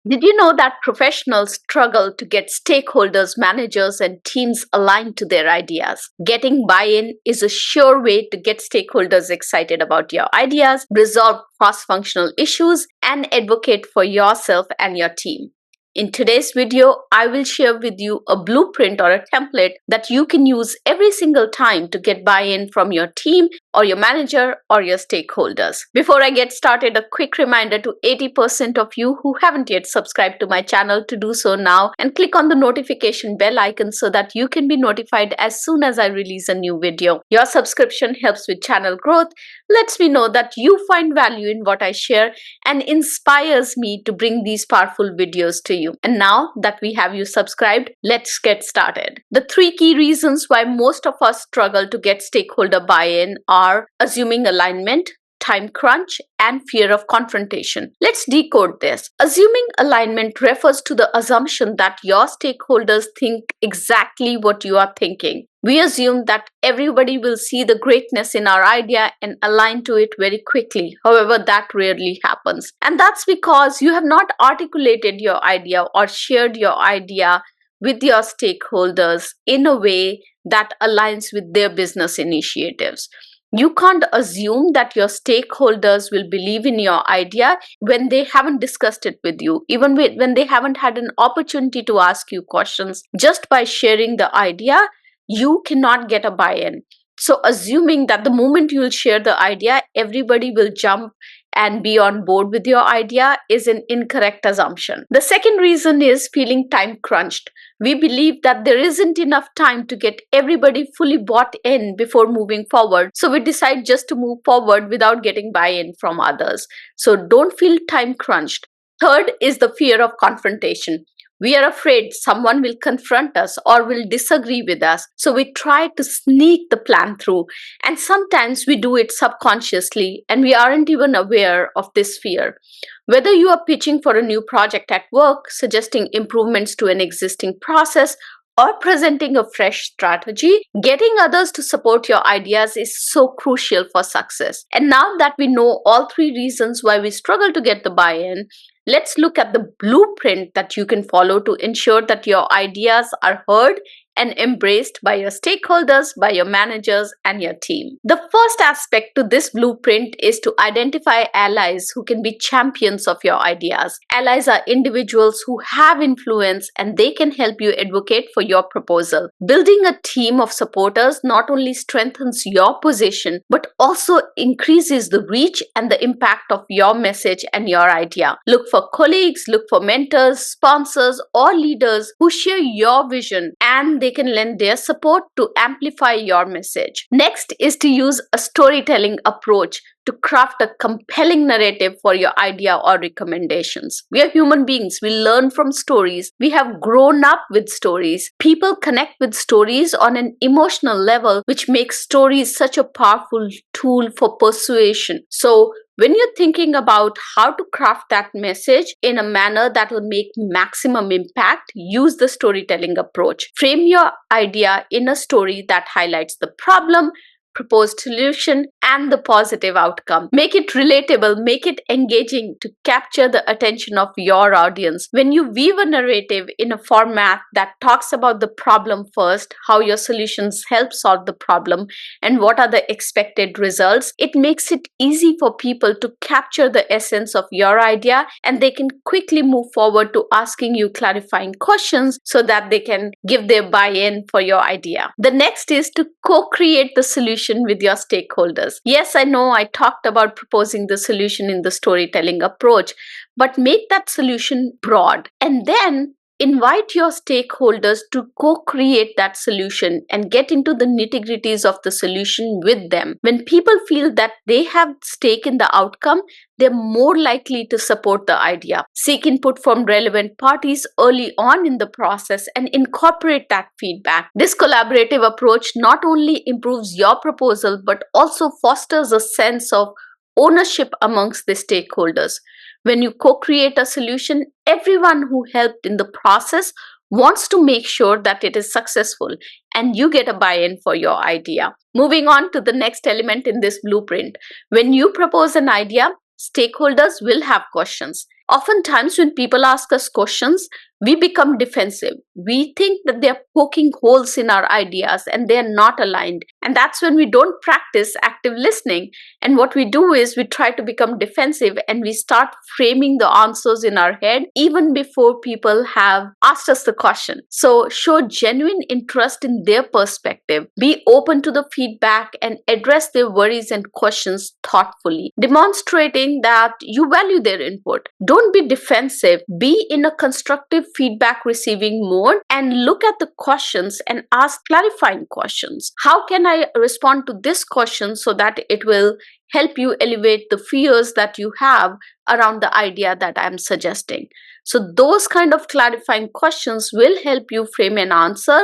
Did you know that professionals struggle to get stakeholders, managers, and teams aligned to their ideas? Getting buy in is a sure way to get stakeholders excited about your ideas, resolve cross functional issues, and advocate for yourself and your team. In today's video, I will share with you a blueprint or a template that you can use every single time to get buy-in from your team or your manager or your stakeholders. Before I get started, a quick reminder to 80% of you who haven't yet subscribed to my channel to do so now and click on the notification bell icon so that you can be notified as soon as I release a new video. Your subscription helps with channel growth, lets me know that you find value in what I share, and inspires me to bring these powerful videos to you. And now that we have you subscribed, let's get started. The three key reasons why most of us struggle to get stakeholder buy-in are assuming alignment, time crunch, and fear of confrontation. Let's decode this. Assuming alignment refers to the assumption that your stakeholders think exactly what you are thinking. We assume that everybody will see the greatness in our idea and align to it very quickly. However, that rarely happens. And that's because you have not articulated your idea or shared your idea with your stakeholders in a way that aligns with their business initiatives. You can't assume that your stakeholders will believe in your idea when they haven't discussed it with you, even when they haven't had an opportunity to ask you questions. Just by sharing the idea, you cannot get a buy-in. So assuming that the moment you'll share the idea, everybody will jump and be on board with your idea is an incorrect assumption. The second reason is feeling time crunched. We believe that there isn't enough time to get everybody fully bought in before moving forward. So we decide just to move forward without getting buy-in from others. So don't feel time crunched. Third is the fear of confrontation. We are afraid someone will confront us or will disagree with us. So we try to sneak the plan through. And sometimes we do it subconsciously and we aren't even aware of this fear. Whether you are pitching for a new project at work, suggesting improvements to an existing process, or presenting a fresh strategy, getting others to support your ideas is so crucial for success. And now that we know all three reasons why we struggle to get the buy-in, let's look at the blueprint that you can follow to ensure that your ideas are heard and embraced by your stakeholders, by your managers, and your team. The first aspect to this blueprint is to identify allies who can be champions of your ideas. Allies are individuals who have influence and they can help you advocate for your proposal. Building a team of supporters not only strengthens your position, but also increases the reach and the impact of your message and your idea. Look for colleagues, look for mentors, sponsors, or leaders who share your vision and they can lend their support to amplify your message. Next is to use a storytelling approach to craft a compelling narrative for your idea or recommendations. We are human beings. We learn from stories. We have grown up with stories. People connect with stories on an emotional level, which makes stories such a powerful tool for persuasion. So when you're thinking about how to craft that message in a manner that will make maximum impact, use the storytelling approach. Frame your idea in a story that highlights the problem, proposed solution, and the positive outcome. Make it relatable, make it engaging to capture the attention of your audience. When you weave a narrative in a format that talks about the problem first, how your solutions help solve the problem, and what are the expected results, it makes it easy for people to capture the essence of your idea and they can quickly move forward to asking you clarifying questions so that they can give their buy-in for your idea. The next is to co-create the solution with your stakeholders. Yes, I know I talked about proposing the solution in the storytelling approach, but make that solution broad and then invite your stakeholders to co-create that solution and get into the nitty-gritties of the solution with them. When people feel that they have stake in the outcome, they're more likely to support the idea. Seek input from relevant parties early on in the process and incorporate that feedback. This collaborative approach not only improves your proposal but also fosters a sense of ownership amongst the stakeholders. When you co-create a solution, everyone who helped in the process wants to make sure that it is successful and you get a buy-in for your idea. Moving on to the next element in this blueprint. When you propose an idea, stakeholders will have questions. Oftentimes, when people ask us questions, we become defensive. We think that they're poking holes in our ideas and they're not aligned. And that's when we don't practice active listening. And what we do is we try to become defensive and we start framing the answers in our head even before people have asked us the question. So show genuine interest in their perspective. Be open to the feedback and address their worries and questions thoughtfully, demonstrating that you value their input. Don't be defensive. Be in a constructive feedback receiving mode and look at the questions and ask clarifying questions. How can I respond to this question so that it will help you elevate the fears that you have around the idea that I'm suggesting? So those kind of clarifying questions will help you frame an answer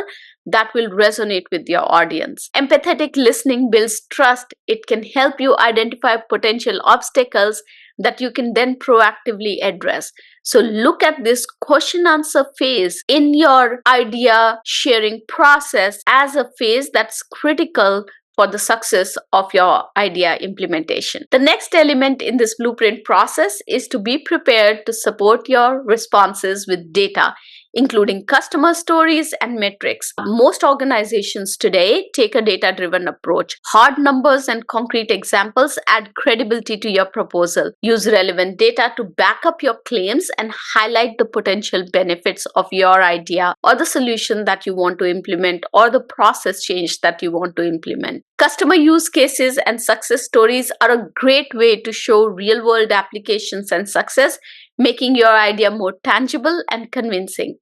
that will resonate with your audience. Empathetic listening builds trust. It can help you identify potential obstacles that you can then proactively address. So look at this question answer phase in your idea sharing process as a phase that's critical for the success of your idea implementation. The next element in this blueprint process is to be prepared to support your responses with data, including customer stories and metrics. Most organizations today take a data-driven approach. Hard numbers and concrete examples add credibility to your proposal. Use relevant data to back up your claims and highlight the potential benefits of your idea or the solution that you want to implement or the process change that you want to implement. Customer use cases and success stories are a great way to show real-world applications and success, making your idea more tangible and convincing.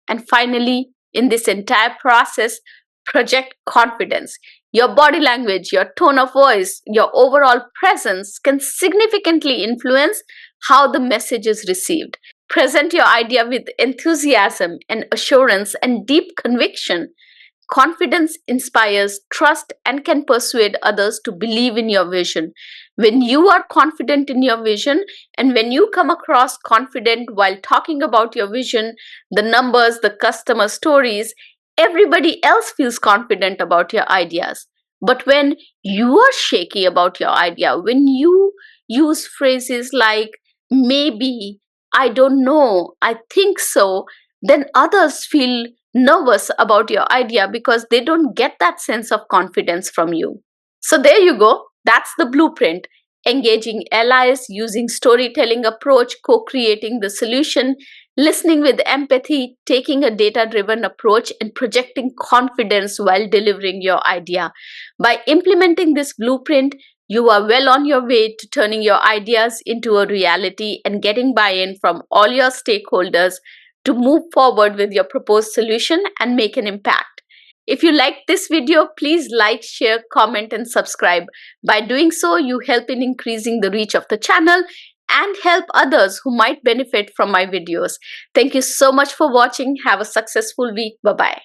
And finally, in this entire process, project confidence. Your body language, your tone of voice, your overall presence can significantly influence how the message is received. Present your idea with enthusiasm and assurance and deep conviction. Confidence inspires trust and can persuade others to believe in your vision. When you are confident in your vision and when you come across confident while talking about your vision, the numbers, the customer stories, everybody else feels confident about your ideas. But when you are shaky about your idea, when you use phrases like maybe, I don't know, I think so, then others feel nervous about your idea because they don't get that sense of confidence from you. So there you go. That's the blueprint. Engaging allies, using storytelling approach, co-creating the solution, listening with empathy, taking a data-driven approach, and projecting confidence while delivering your idea. By implementing this blueprint, you are well on your way to turning your ideas into a reality and getting buy-in from all your stakeholders to move forward with your proposed solution and make an impact. If you liked this video, please like, share, comment, and subscribe. By doing so, you help in increasing the reach of the channel and help others who might benefit from my videos. Thank you so much for watching. Have a successful week. Bye-bye.